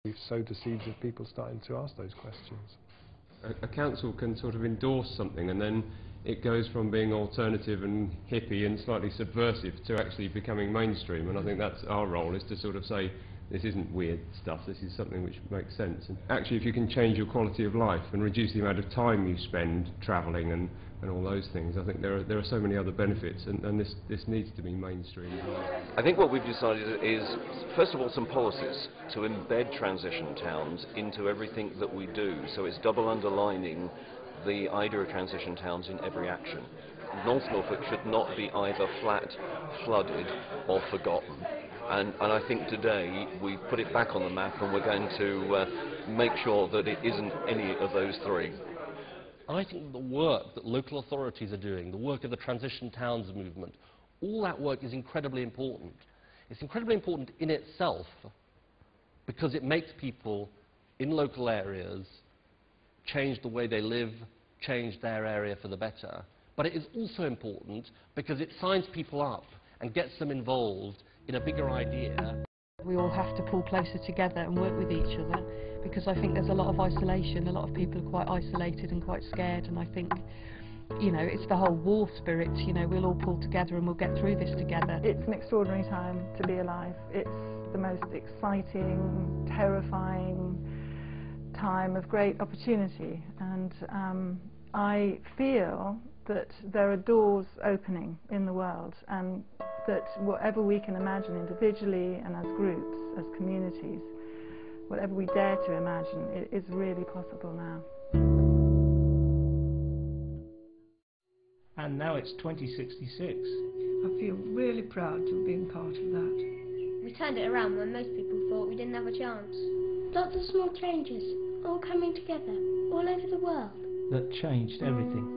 We've sowed the seeds of people starting to ask those questions. A council can sort of endorse something and then it goes from being alternative and hippie and slightly subversive to actually becoming mainstream, and I think that's our role, is to sort of say this isn't weird stuff, this is something which makes sense. And actually if you can change your quality of life and reduce the amount of time you spend travelling and all those things, I think there are so many other benefits, and this needs to be mainstream. I think what we've decided is, first of all, some policies to embed transition towns into everything that we do, so it's double underlining the idea of transition towns in every action. North Norfolk should not be either flat, flooded or forgotten. And I think today we've put it back on the map, and we're going to make sure that it isn't any of those three. I think the work that local authorities are doing, the work of the Transition Towns movement, all that work is incredibly important. It's incredibly important in itself because it makes people in local areas change the way they live, change their area for the better. But it is also important because it signs people up and gets them involved in a bigger idea. We all have to pull closer together and work with each other, because I think there's a lot of isolation. A lot of people are quite isolated and quite scared, and I think, you know, it's the whole war spirit, you know, we'll all pull together and we'll get through this together. It's an extraordinary time to be alive. It's the most exciting, terrifying time of great opportunity, and I feel that there are doors opening in the world, and that whatever we can imagine individually and as groups, as communities, whatever we dare to imagine, it is really possible now. And now it's 2066. I feel really proud to have been part of that. We turned it around when most people thought we didn't have a chance. Lots of small changes, all coming together, all over the world. That changed everything.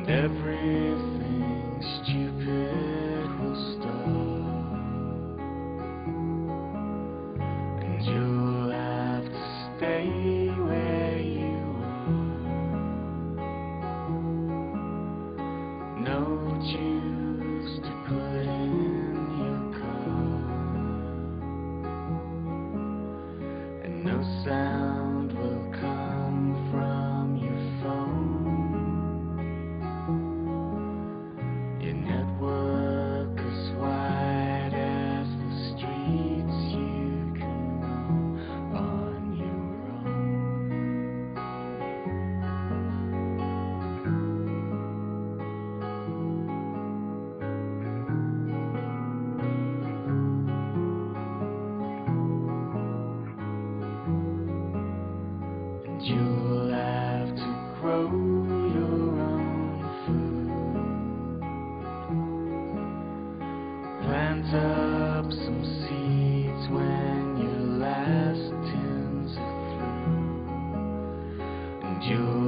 Everything stupid will stop, and you'll have to stay where you are. No juice to put in your car, and no sound will come from your phone. You'll have to grow your own food. Plant up some seeds when your last tins are through, and you'll